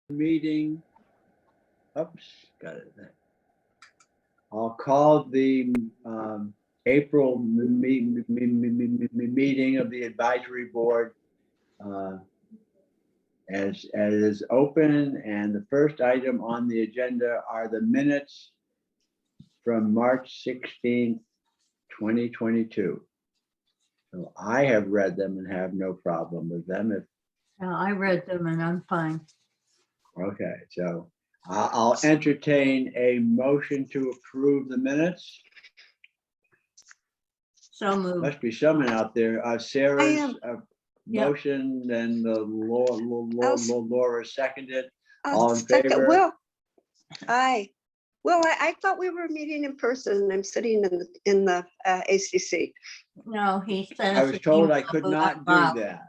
meeting. Oops, got it. I'll call the April meeting of the advisory board as is open, and the first item on the agenda are the minutes from March 16th, 2022. So I have read them and have no problem with them. I read them and I'm fine. Okay, so I'll entertain a motion to approve the minutes. So moved. Must be someone out there. Sarah's Yep. motion, and Laura seconded. All in Second, favor? Will. Aye. Well, I thought we were meeting in person and I'm sitting in the ACC. No, he says. I was told I could not do that.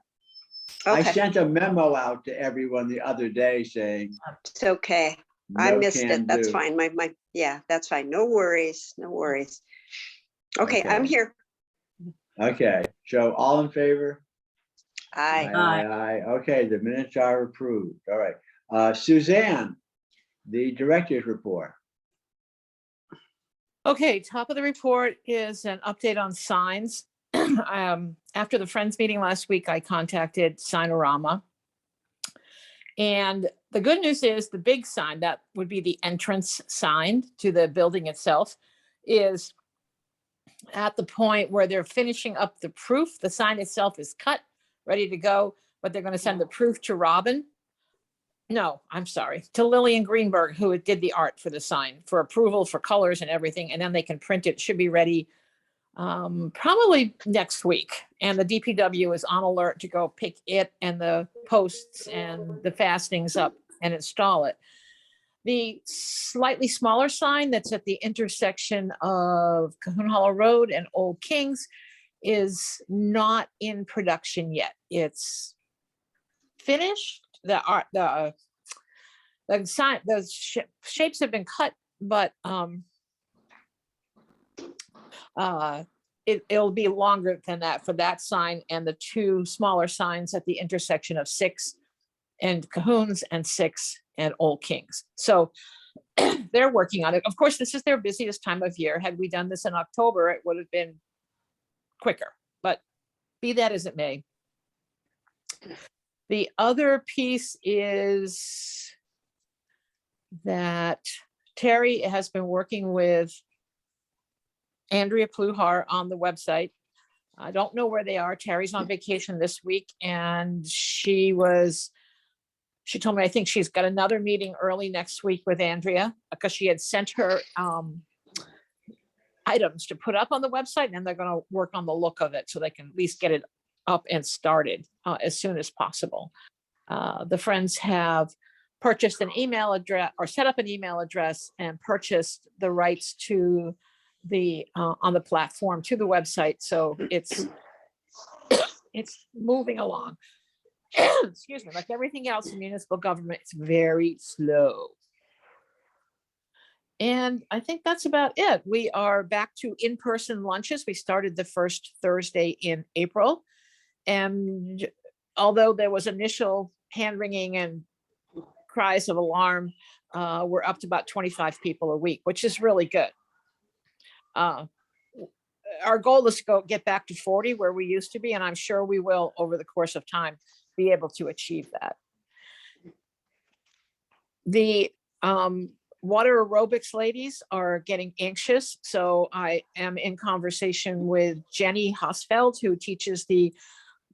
I Okay, sent a memo out to everyone the other day saying. it's okay. I no missed can it. That's do. fine. Yeah, that's fine. No worries. No worries. Okay, I'm Okay. here. Okay, so all in favor? Aye. Aye. Okay, the minutes are approved. All right. Suzanne, the director's report. Okay, top of the report is an update on signs. After the Friends meeting last week, I contacted Signorama. And the good news is the big sign, that would be the entrance sign to the building itself, is at the point where they're finishing up the proof. The sign itself is cut, ready to go, but they're going to send the proof to Robin. No, I'm sorry, to Lillian Greenberg, who did the art for the sign, for approval, for colors and everything, and then they can print it. It should be ready probably next week. And the DPW is on alert to go pick it and the posts and the fastenings up and install it. The slightly smaller sign that's at the intersection of Cahoon Hollow Road and Old Kings is not in production yet. It's finished. The art, the sign, the shapes have been cut, but it'll be longer than that for that sign and the two smaller signs at the intersection of 6 and Cahoons and 6 and Old Kings. So they're working on it. Of course, this is their busiest time of year. Had we done this in October, it would have been quicker, but be that as it may. The other piece is that Terry has been working with Andrea Pluhar on the website. I don't know where they are. Terry's on vacation this week, and she told me, I think she's got another meeting early next week with Andrea, because she had sent her items to put up on the website, and they're going to work on the look of it so they can at least get it up and started as soon as possible. The Friends have purchased an email address, or set up an email address, and purchased the rights to the on the platform to the website. So it's moving along. Excuse me, like everything else in municipal government, it's very slow. And I think that's about it. We are back to in-person lunches. We started the first Thursday in April. And although there was initial hand wringing and cries of alarm, we're up to about 25 people a week, which is really good. Our goal is to get back to 40 where we used to be, and I'm sure we will over the course of time be able to achieve that. The water aerobics ladies are getting anxious, so I am in conversation with Jenny Hosfeld, who teaches the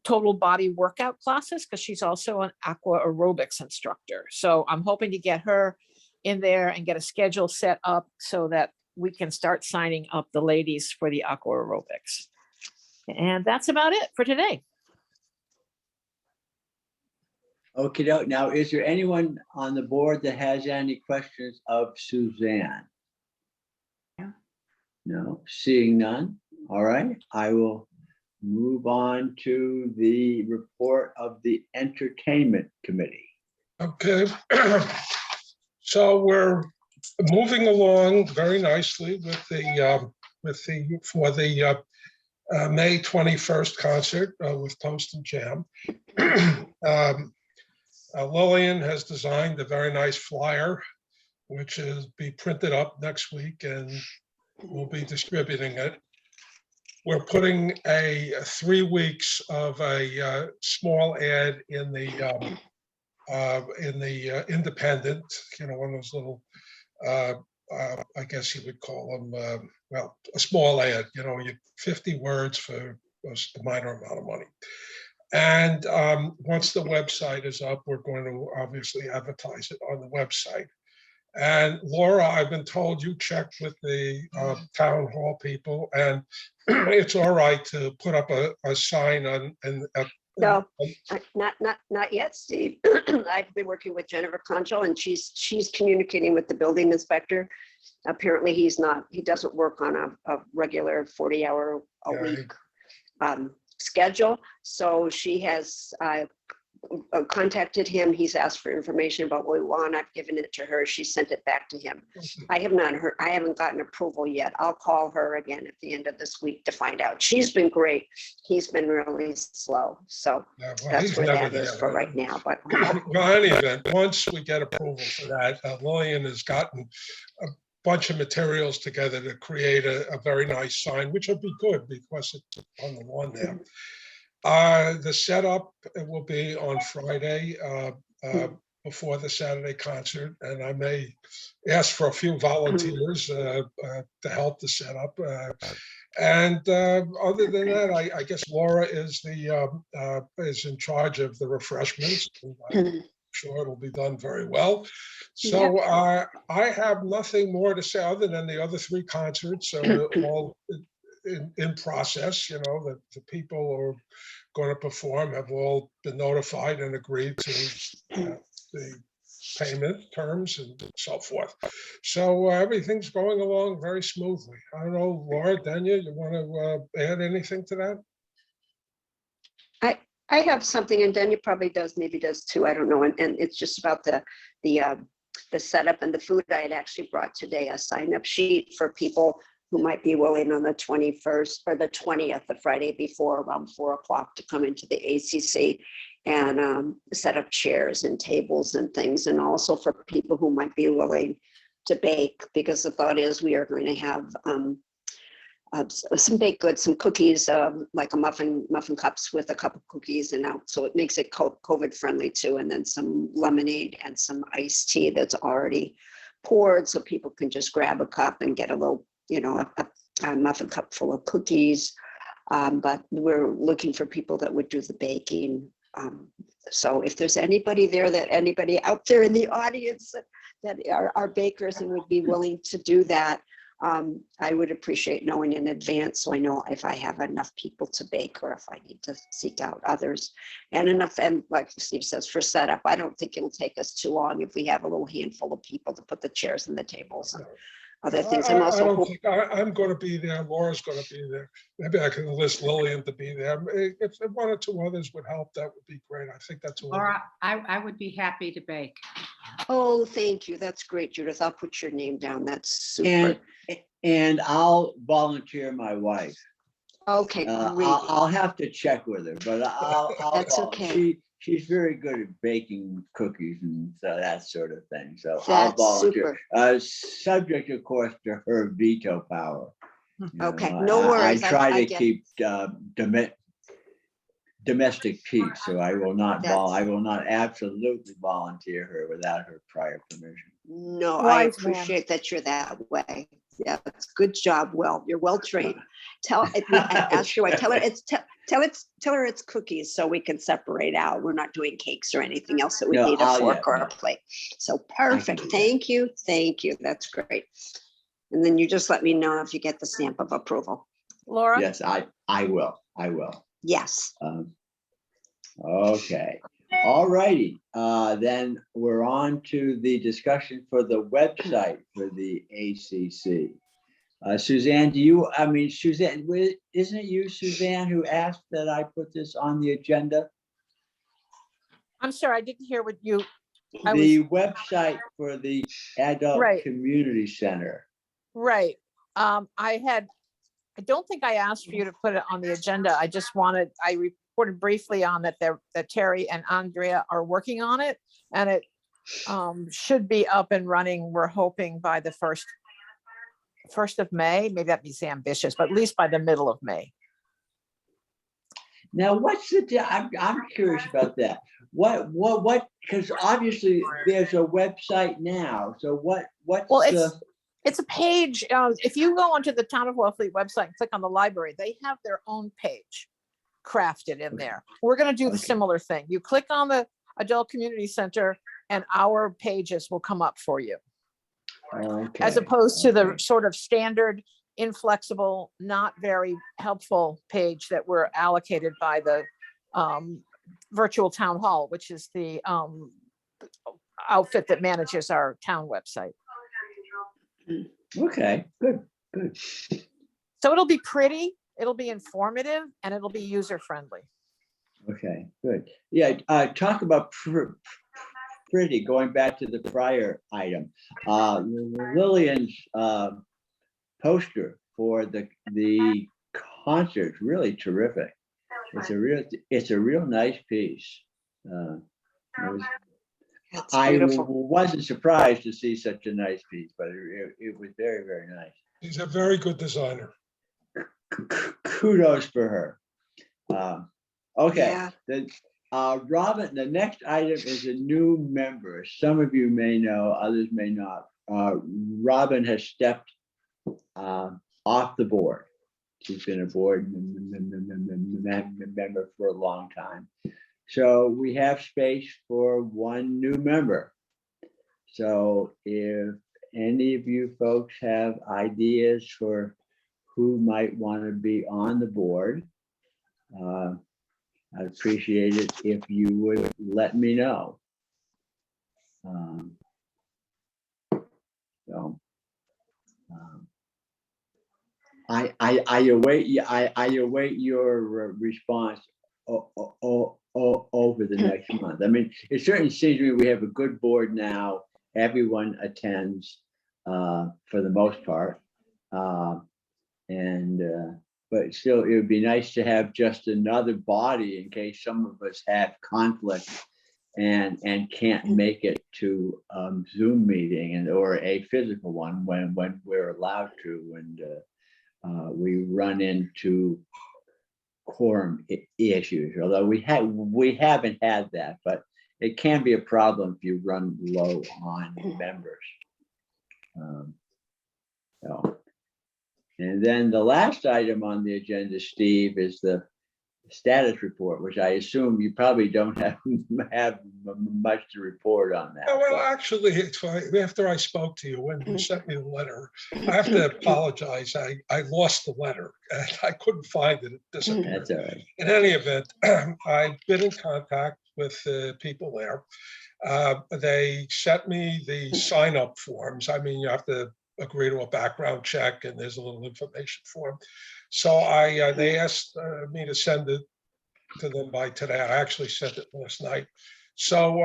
total body workout classes, because she's also an aqua aerobics instructor. So I'm hoping to get her in there and get a schedule set up so that we can start signing up the ladies for the aqua aerobics. And that's about it for today. Okay, now is there anyone on the board that has any questions of Suzanne? Yeah. No, seeing none. All right, I will move on to the report of the Entertainment Committee. Okay, so we're moving along very nicely with the May 21st concert with Toast and Jam. Lillian has designed a very nice flyer, which is be printed up next week and we'll be distributing it. We're putting 3 weeks of a small ad in the Independent, one of those little, I guess you would call them, well, a small ad, you 50 words for a minor amount of money. And once the website is up, we're going to obviously advertise it on the website. And Laura, I've been told you checked with the town hall people, and it's all right to put up a sign on. No, not yet, Steve. I've been working with Jennifer Concho, and she's communicating with the building inspector. Apparently, he doesn't work on a regular 40-hour a week schedule. So she has contacted him. He's asked for information about what we want. I've given it to her. She sent it back to him. I haven't gotten approval yet. I'll call her again at the end of this week to find out. She's been great. He's been really slow. So that's where that is for right now. But well, in any event, once we get approval for that, Lillian has gotten a bunch of materials together to create a very nice sign, which will be good because it's on the lawn there. The setup will be on Friday before the Saturday concert, and I may ask for a few volunteers to help the setup. And other than that, I guess Laura is in charge of the refreshments. I'm sure it'll be done very well. So I have nothing more to say other than the other 3 concerts all in process. That the people who are going to perform have all been notified and agreed to the payment terms and so forth. So everything's going along very smoothly. I don't know, Laura, Dania, you want to add anything to that? I have something, and Dania probably maybe does too. I don't know. And it's just about the setup and the food. I had actually brought today a sign-up sheet for people who might be willing on the 21st or the 20th, the Friday before, around 4 o'clock, to come into the ACC and set up chairs and tables and things. And also for people who might be willing to bake, because the thought is we are going to have some baked goods, some cookies, like a muffin cups with a cup of cookies, and out, so it makes it COVID friendly too. And then some lemonade and some iced tea that's already poured, so people can just grab a cup and get a little, a muffin cup full of cookies. But we're looking for people that would do the baking. So if there's anybody out there in the audience that are bakers and would be willing to do that, I would appreciate knowing in advance, so I know if I have enough people to bake or if I need to seek out others. And like Steve says, for setup, I don't think it'll take us too long if we have a little handful of people to put the chairs and the tables and other things. I'm going to be there. Laura's going to be there. Maybe I can enlist Lillian to be there. If 1 or 2 others would help, that would be great. I think that's all. Laura, I would be happy to bake. Oh, thank you. That's great, Judith. I'll put your name down. That's super. And I'll volunteer my wife. Okay, great. I'll have to check with her, but I'll That's okay. She's very good at baking cookies and that sort of thing. So I'll That's volunteer. Subject, of course, to her veto power. Okay, no worries. I try to keep domestic peace, so I will not absolutely volunteer her without her prior permission. No, I appreciate that you're that way. Yeah, it's good job. Well, you're well trained. Tell her it's cookies so we can separate out. We're not doing cakes or anything else that we need a fork or a plate. So perfect. Thank you. That's great. And then you just let me know if you get the stamp of approval. Laura? Yes, I will. Yes. Okay. All righty. Then we're on to the discussion for the website for the ACC. Suzanne, Suzanne, isn't it you, Suzanne, who asked that I put this on the agenda? I'm sorry, I didn't hear what you. Website for the Adult Community Center. Right. I don't think I asked for you to put it on the agenda. I just wanted, reported briefly on that that Terry and Andrea are working on it, and it should be up and running. We're hoping by the first of May. Maybe that means ambitious, but at least by the middle of May. Now, I'm curious about that. Because obviously there's a website now. So what's Well, it's a page. If you go onto the Town of Wellfleet website and click on the library, they have their own page crafted in there. We're going to do the Okay. similar thing. You click on the Adult Community Center and our pages will come up for you, as opposed to the sort of standard, inflexible, not very helpful page that we're allocated by the virtual town hall, which is the outfit that manages our town website. Okay, good. So it'll be pretty, it'll be informative, and it'll be user-friendly. Okay, good. Yeah, talk about pretty, going back to the prior item. Lillian's poster for the concert, really terrific. It's a real nice piece. It's I beautiful. wasn't surprised to see such a nice piece, but it was very, very nice. He's a very good designer. Kudos for her. Okay, Yeah. Robin, the next item is a new member. Some of you may know, others may not. Robin has stepped off the board. She's been a board member for a long time. So we have space for one new member. So if any of you folks have ideas for who might want to be on the board, I'd appreciate it if you would let me know. I await your response over the next month. I mean, it certainly seems to me we have a good board now. Everyone attends for the most part, but still, it would be nice to have just another body in case some of us have conflict and can't make it to Zoom meeting or a physical one when we're allowed to, and we run into quorum issues. Although we haven't had that, but it can be a problem if you run low on members. And then the last item on the agenda, Steve, is the status report, which I assume you probably don't have much to report on that. Well, actually, it's fine. After I spoke to you, when you sent me the letter, I have to apologize. I lost the letter and I couldn't find it. It disappeared. That's all right. In any event, I've been in contact with the people there. They sent me the sign-up forms. I mean, you have to agree to a background check and there's a little information form. So they asked me to send it to them by today. I actually sent it last night. So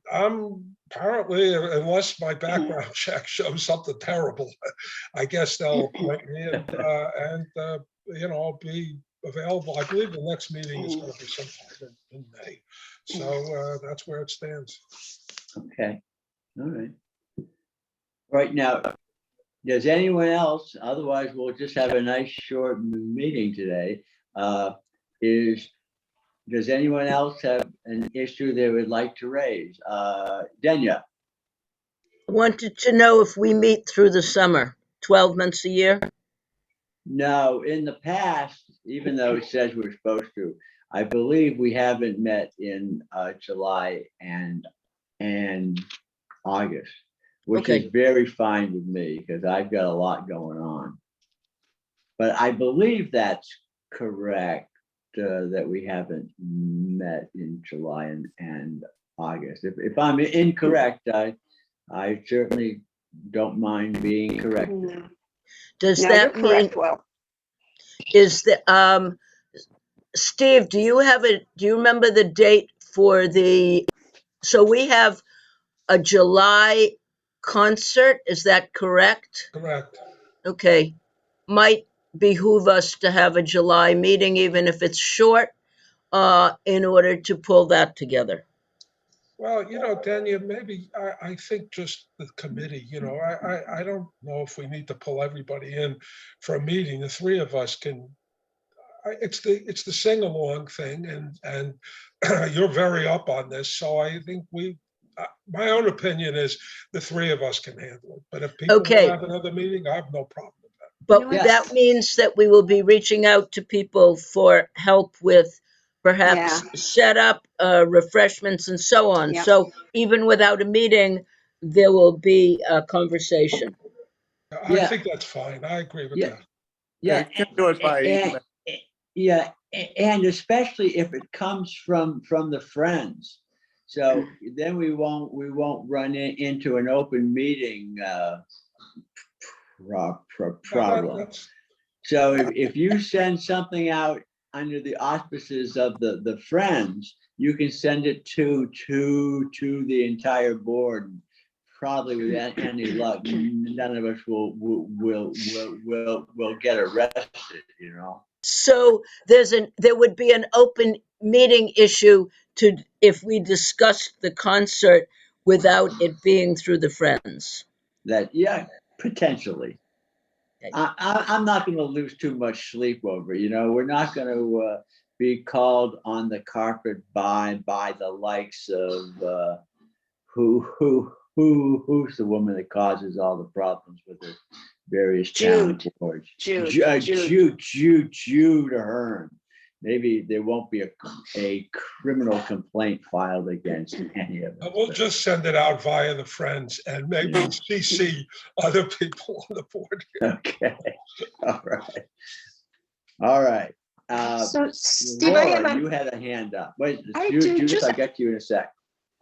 I'm apparently, unless my background check shows something terrible, I guess they'll appoint me and I'll be available. I believe the next meeting is going to be sometime in May. So that's where it stands. Okay. All right. Right now, does anyone else, otherwise we'll just have a nice short meeting today. Does anyone else have an issue they would like to raise? Denya? Wanted to know if we meet through the summer, 12 months a year? No, in the past, even though it says we're supposed to, I believe we haven't met in July and August, which is very fine with me because I've got a lot going on. But I believe that's correct, that we haven't met in July and August. If I'm incorrect, I certainly don't mind being corrected. Does No, that you're mean, correct, Will. is the, Steve, do you remember the date for so we have a July concert, is that correct? Correct. Okay, might behoove us to have a July meeting, even if it's short. in order to pull that together? Well, Daniel, maybe I think just the committee, I don't know if we need to pull everybody in for a meeting. The three of us can, it's the sing-along thing, and you're very up on this, so I think my own opinion is the three of us can handle it. But if people want to Okay. have another meeting, I have no problem with that. But know what? that means that we will be reaching out to people for help with perhaps setup, refreshments, and so on. Yep. So even without a meeting, there will be a conversation. I Yeah. think that's fine. I agree with Yeah. that. Yeah, Yeah, you can do it by email. yeah, and especially if it comes from the friends. So then we won't run into an open meeting problem. That's So if you send something out under the auspices of the friends, you can send it to the entire board. Probably without any luck, none of us will get arrested, So there would be an open meeting issue to if we discussed the concert without it being through the friends. That, yeah, potentially. Okay. I'm not going to lose too much sleep over, we're not going to be called on the carpet by the likes of who's the woman that causes all the problems with the various town Jude. boards? Jude. Jude Ahern. Maybe there won't be a criminal complaint filed against any of us. We'll just send it out via the friends and maybe Yeah. CC other people on the board. Okay. All right. So Steve, I have Laura, a, you had a hand up. Wait, I do, Judith, just- I'll get to you in a sec.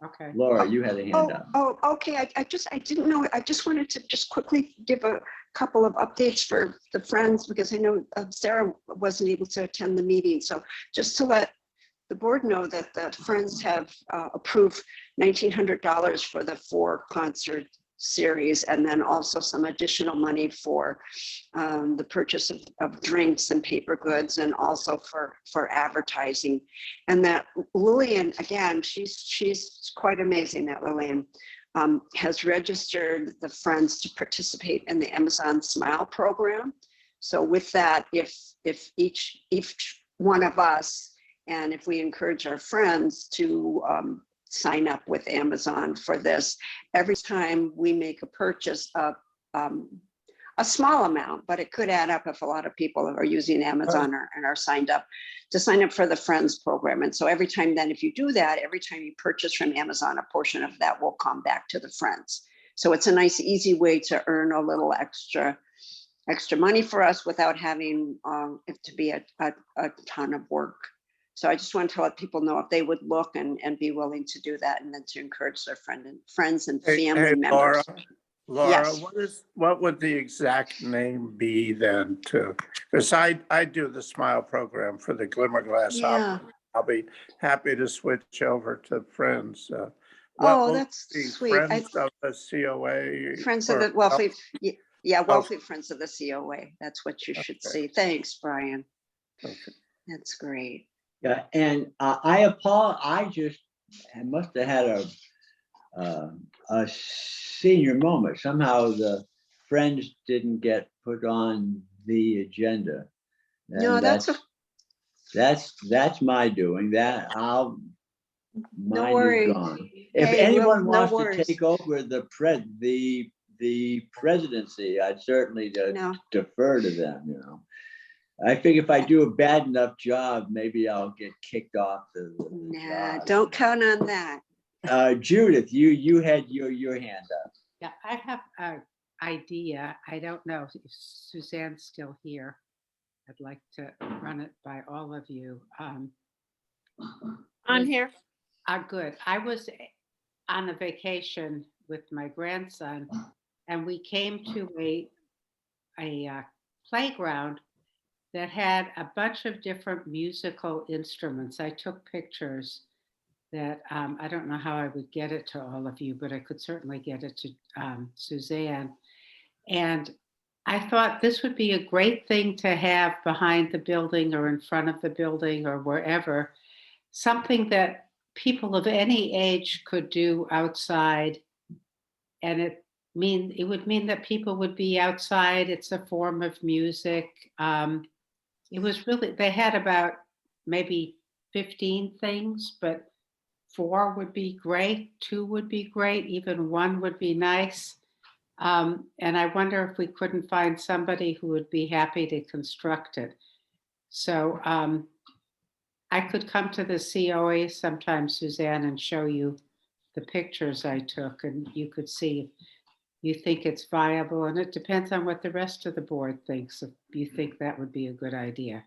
Okay. Laura, you had a hand up. okay. I didn't know. I just wanted to just quickly give a couple of updates for the friends because I know Sarah wasn't able to attend the meeting. So just to let the board know that the friends have approved $1,900 for the 4 concert series, and then also some additional money for the purchase of drinks and paper goods, and also for advertising. And that Lillian, again, she's quite amazing. That Lillian has registered the friends to participate in the Amazon Smile program. So with that, if each one of us, and if we encourage our friends to sign up with Amazon for this, every time we make a purchase of a small amount, but it could add up if a lot of people are using Amazon and are signed up to sign up for the Friends program. And so every time then, if you do that, every time you purchase from Amazon, a portion of that will come back to the Friends. So it's a nice, easy way to earn a little extra money for us without having it to be a ton of work. So I just wanted to let people know if they would look and be willing to do that, and then to encourage their friends and family Hey, members. Laura, Yes. what would the exact name be then too? Because I do the Smile program for the Glimmer Glass Yeah. Opera. I'll be happy to switch over to Friends. Oh, will that's the sweet. Friends of the COA? Friends of the Wellfleet. Yeah, Wellfleet Friends of the COA. That's what you should Okay. see. Thanks, Brian. Okay. That's great. Yeah, and I must have had a senior moment. Somehow the friends didn't get put on the agenda. And No, that's my doing. That mine is worry. gone. If Hey, anyone no wants worries. to take over the presidency, I'd certainly No. defer to them. I think if I do a bad enough job, maybe I'll get kicked off the Nah, job. don't count on that. Judith, you had your hand up. Yeah, I have an idea. I don't know if Suzanne's still here. I'd like to run it by all of you. On here. Good. I was on a vacation with my grandson, and we came to a playground that had a bunch of different musical instruments. I took pictures that I don't know how I would get it to all of you, but I could certainly get it to Suzanne. And I thought this would be a great thing to have behind the building or in front of the building or wherever. something that people of any age could do outside. And it would mean that people would be outside. It's a form of music. It was really, they had about maybe 15 things, but 4 would be great, 2 would be great, even 1 would be nice. And I wonder if we couldn't find somebody who would be happy to construct it. So I could come to the COA sometime, Suzanne, and show you the pictures I took, and you could see if you think it's viable. And it depends on what the rest of the board thinks, if you think that would be a good idea.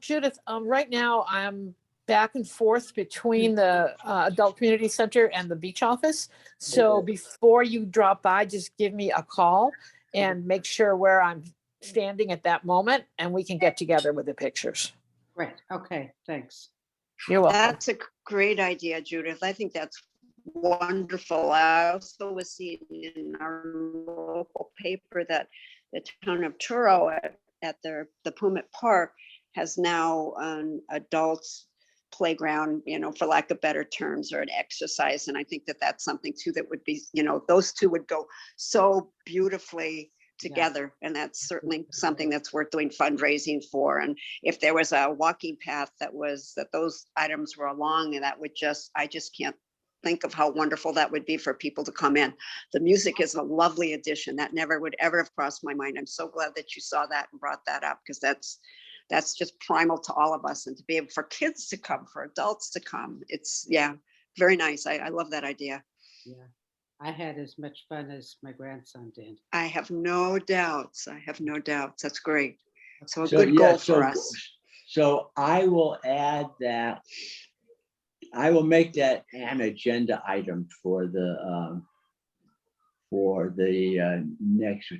Judith, right now I'm back and forth between the Adult Community Center and the beach office. So before you drop by, just give me a call and make sure where I'm standing at that moment, and we can get together with the pictures. Great. Okay, thanks. You're welcome. That's a great idea, Judith. I think that's wonderful. I also was seeing in our local paper that the town of Truro at the Pumet Park has now an adults playground, for lack of better terms, or an exercise. And I think that that's something too that would be, those two would go so beautifully together. And that's certainly something that's worth doing fundraising for. And if there was a walking path that those items were along, and that would I just can't think of how wonderful that would be for people to come in. The music is a lovely addition. That never would ever have crossed my mind. I'm so glad that you saw that and brought that up, because that's just primal to all of us. And to be able for kids to come, for adults to come, it's very nice. I love that idea. Yeah, I had as much fun as my grandson did. I have no doubts. That's great. So a good goal for us. So I will add that. I will make that an agenda item for the next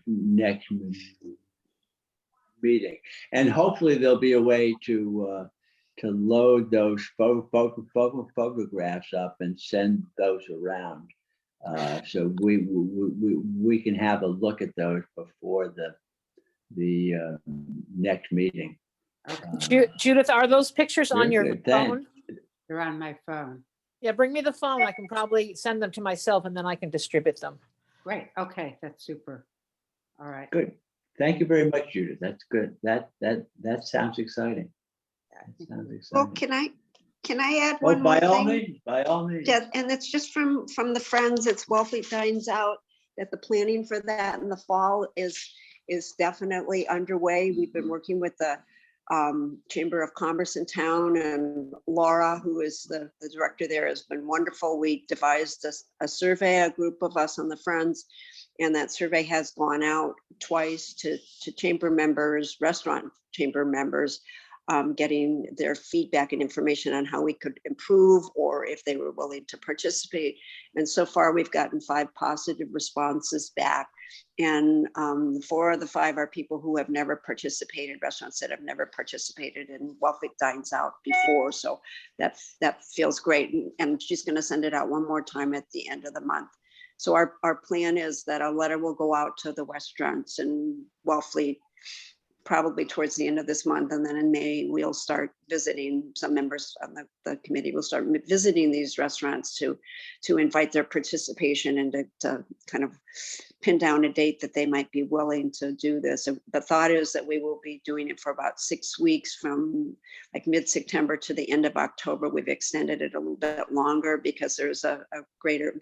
meeting, and hopefully there'll be a way to load those photographs up and send those around, so we can have a look at those before the next meeting. Judith, are those pictures on your Good, thanks. phone? They're on my phone. Yeah, bring me the phone. I can probably send them to myself, and then I can distribute them. Great. Okay, that's super. All right. Good. Thank you very much, Judith. That's good. That sounds exciting. That sounds Well, exciting. can I add Oh, one more by all thing? means, by all means. Yeah, and it's just from the friends. It's Wellfleet Dines Out, that the planning for that in the fall is definitely underway. We've been working with the Chamber of Commerce in town, and Laura, who is the director there, has been wonderful. We devised a survey, a group of us on the Friends, and that survey has gone out twice to chamber members, restaurant chamber members, getting their feedback and information on how we could improve, or if they were willing to participate. And so far we've gotten 5 positive responses back. And 4 of the 5 are people who have never participated, restaurants that have never participated in Wellfleet Dines Out before. So that feels great. And she's going to send it out one more time at the end of the month. So our plan is that a letter will go out to the restaurants in Wellfleet probably towards the end of this month. And then in May, we'll start visiting, some members on the committee will start visiting these restaurants to invite their participation and to kind of pin down a date that they might be willing to do this. So the thought is that we will be doing it for about 6 weeks, from like mid-September to the end of October. We've extended it a little bit longer because there's a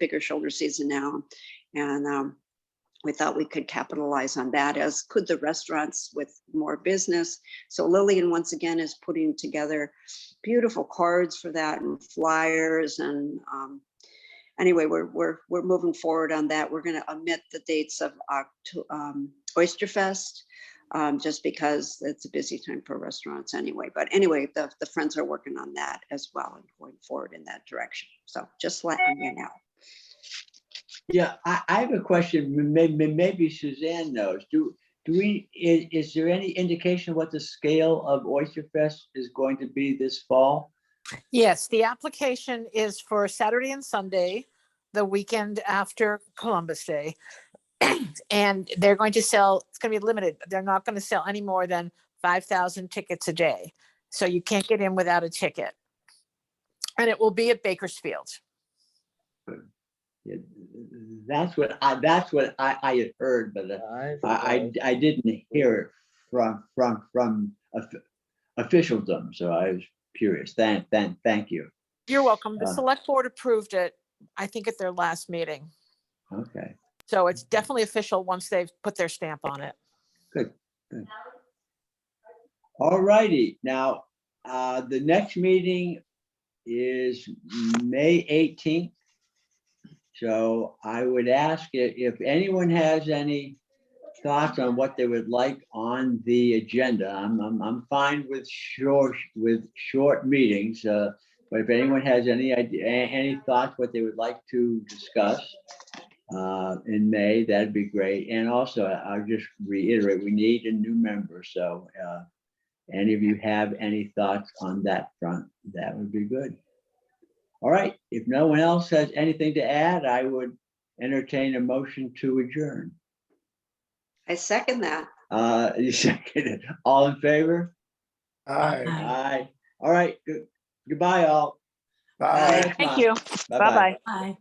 bigger shoulder season now. And we thought we could capitalize on that, as could the restaurants with more business. So Lillian, once again, is putting together beautiful cards for that and flyers. And anyway, we're moving forward on that. We're going to omit the dates of Oyster Fest, just because it's a busy time for restaurants anyway. But anyway, the Friends are working on that as well and going forward in that direction. So just letting you know. Yeah, I have a question. Maybe Suzanne knows. Is there any indication what the scale of Oyster Fest is going to be this fall? Yes, the application is for Saturday and Sunday, the weekend after Columbus Day. And they're going to sell, it's going to be limited. They're not going to sell any more than 5,000 tickets a day. So you can't get in without a ticket. And it will be at Bakersfield. Yeah, that's what I had heard, but I didn't hear it from officialdom, so I was curious. Thank you. You're welcome. The Uh, select board approved it, I think at their last meeting. Okay, So it's definitely official once they've put their stamp on it. good. All righty, now, the next meeting is May 18th. So I would ask if anyone has any thoughts on what they would like on the agenda. I'm fine with short meetings, but if anyone has any idea, any thoughts what they would like to discuss in May, that'd be great. And also, I'll just reiterate, we need a new member. So any of you have any thoughts on that front, that would be good. All right, if no one else has anything to add, I would entertain a motion to adjourn. I second that. You seconded. All in favor? Aye. Aye. All right, good. Goodbye, all. Bye. Thank you. Bye-bye. Bye-bye. Bye.